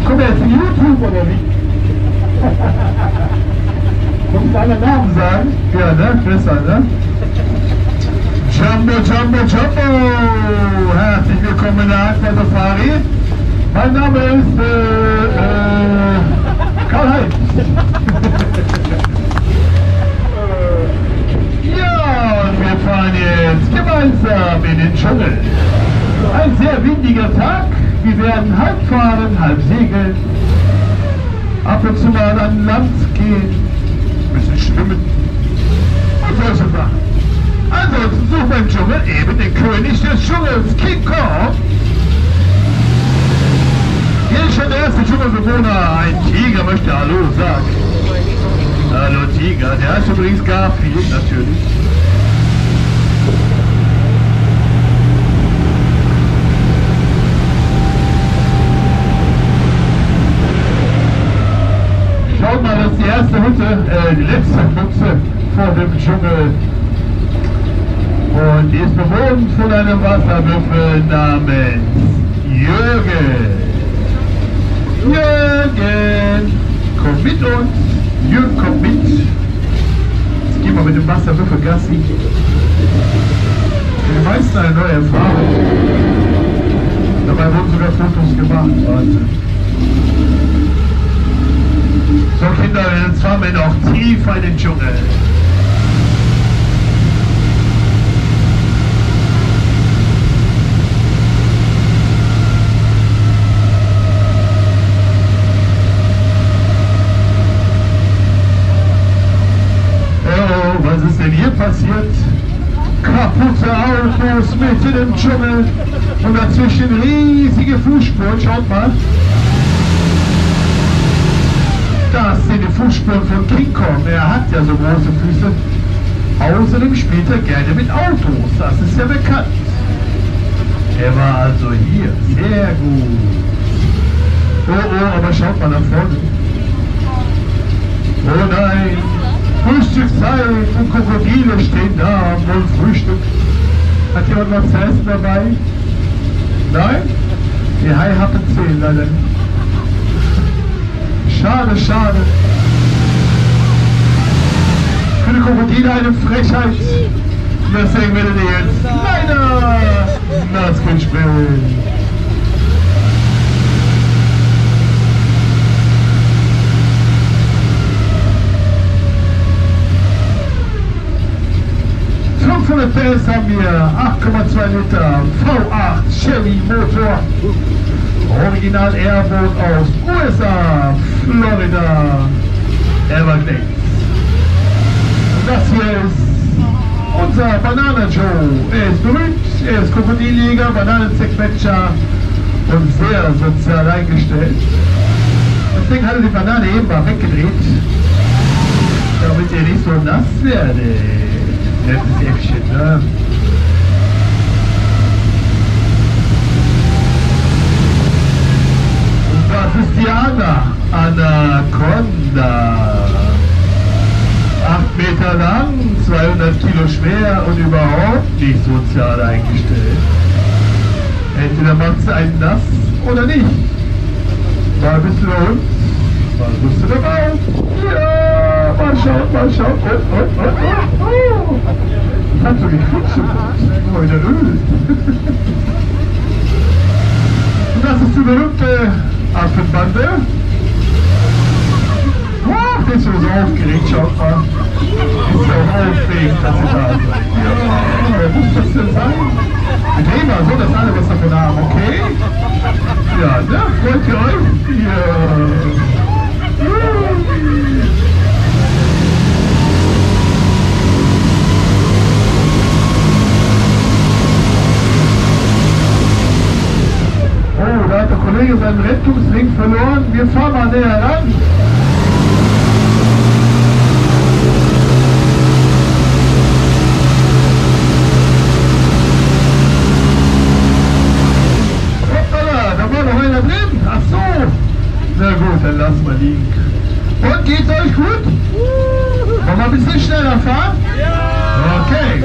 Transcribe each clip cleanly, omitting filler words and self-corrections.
Kommt er jetzt in YouTube oder wie? Muss ich einen Namen sagen? Ja, ne? Besser, ne? Jumbo, Jumbo, Jumbo! Herzlich willkommen in der Aquasafaria. Mein Name ist Karl-Heinz. Ja, und wir fahren jetzt gemeinsam in den Dschungel. Ein sehr windiger Tag. Wir werden halb fahren, halb segeln. Ab und zu mal an Land gehen. Ein bisschen schwimmen. Und solche Sachen. Ansonsten suchen wir im Dschungel eben den König des Dschungels, King Kong. Hier ist schon der erste Dschungelbewohner. Ein Tiger möchte Hallo sagen. Hallo Tiger. Der heißt übrigens Garfield, natürlich. Schaut mal, das ist die erste Hütte, die letzte Hütte vor dem Dschungel. Und die ist bewohnt von einem Wasserwürfel namens Jürgen. Jürgen, komm mit uns. Jürgen, komm mit. Jetzt gehen wir mit dem Wasserwürfel Gassi. Für die meisten eine neue Erfahrung. Dabei wurden sogar Fotos gemacht. Wahnsinn. So Kinder, jetzt fahren wir noch tiefer in den Dschungel. Was ist denn hier passiert? Kaputte Autos mitten im Dschungel und dazwischen riesige Fußspuren. Schaut mal. Das sind die Fußspuren von King Kong. Er hat ja so große Füße. Außerdem spielt er gerne mit Autos. Das ist ja bekannt. Er war also hier. Sehr gut. Oh, aber schaut mal nach vorne. Oh nein. Frühstückszeit und Krokodile stehen da und wollen Frühstück. Hat jemand was zu essen dabei? Nein? Die Haihappen zählen leider nicht. Schade, schade. Für die Krokodile eine Frechheit. Deswegen werdet ihr jetzt leider Nasskin spielen. PS haben wir 8,2 Liter V8 Chevy Motor. Original Airboot aus USA, Florida, Everglades. Und das hier ist unser Banana Joe. Er ist berühmt, er ist Krokodilljäger, Bananenzerquetscher und sehr sozial eingestellt. Deswegen hat er die Banane eben mal weggedreht, damit ihr nicht so nass werdet. Nettes Äffchen, ne? Und das ist die Anaconda. 8 Meter lang, 200 Kilo schwer und überhaupt nicht sozial eingestellt. Entweder macht sie einen nass oder nicht. Mal bist du bei uns? Mal bist du dabei? Ja, mal schauen, mal schauen. Oh. Ich hab so gequetscht. Oh, in der Öl. Und das ist die berühmte Affenbande. Oh, der ist so aufgeregt, schaut mal. Ist ja auch aufregend, dass sie da sind. Ja, wer muss das denn sein? Wir drehen mal so, dass alle was davon haben, okay? Ja, ne? Freut ihr euch? Ja. Oh, da hat der Kollege seinen Rettungsring verloren. Wir fahren mal näher ran. Hoppala, da war noch einer drin. Ach so. Na gut, dann lassen wir liegen. Und geht's euch gut? Wollen wir ein bisschen schneller fahren? Ja! Okay,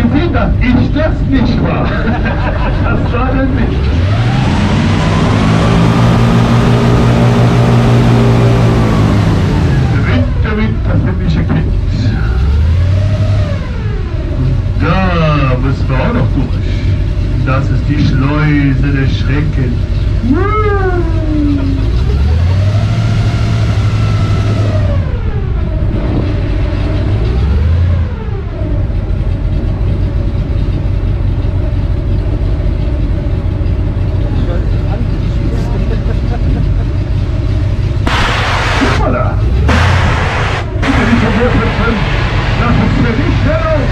gesehen, dass ich das nicht war. Das war das nicht. Der Wind, das himmlische Kind. Da müssen wir auch noch durch. Das ist die Schleuse des Schreckens. Hoppala! Bitte nicht verwirren, das ist für dich heraus!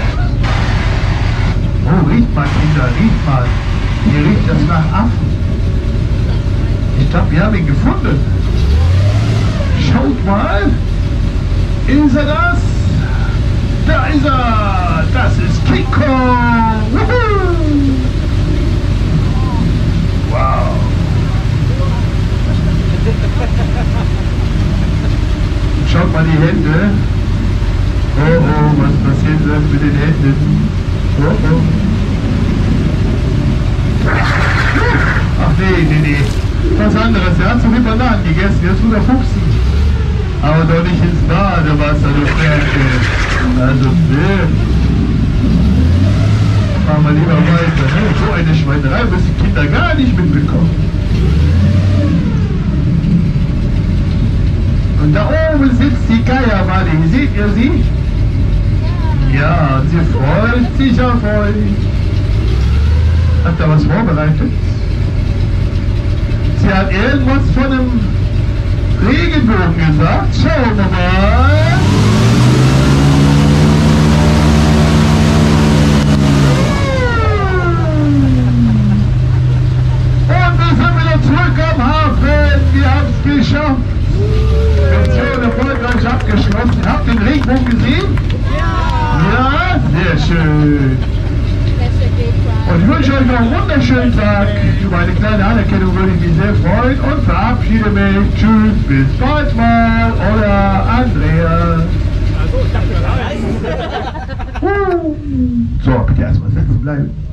Oh, riecht mal, Kinder, riecht mal. Hier riecht das nach Affen. Ich glaube, wir haben ihn gefunden. Schaut mal. Ist er das? Da ist er. Das ist King Kong. Wow. Schaut mal die Hände. Oh, oh, was passiert jetzt mit den Händen? Oh, oh. Ach nee. Was anderes. Er hat so viel Bananen gegessen. Jetzt muss er fuchsen. Aber doch nicht ins Badewasser, du Ferkel. Also, fahren wir lieber weiter. Ne? So eine Schweinerei müssen die Kinder gar nicht mitbekommen. Und da oben sitzt die Geierwale. Seht ihr sie? Ja, sie freut sich auf euch. Hat da was vorbereitet? Sie hat irgendwas von einem Regenbogen gesagt. Schauen wir mal. Und wir sind wieder zurück am Hafen. Wir haben es geschafft. Mission erfolgreich abgeschlossen. Habt ihr den Regenbogen gesehen? Ja, sehr schön. Und ich wünsche euch noch einen wunderschönen Tag. Über eine kleine Anerkennung würde ich mich sehr freuen und verabschiede mich. Tschüss, bis bald mal. Euer Andreas. So, bitte erstmal sitzen bleiben.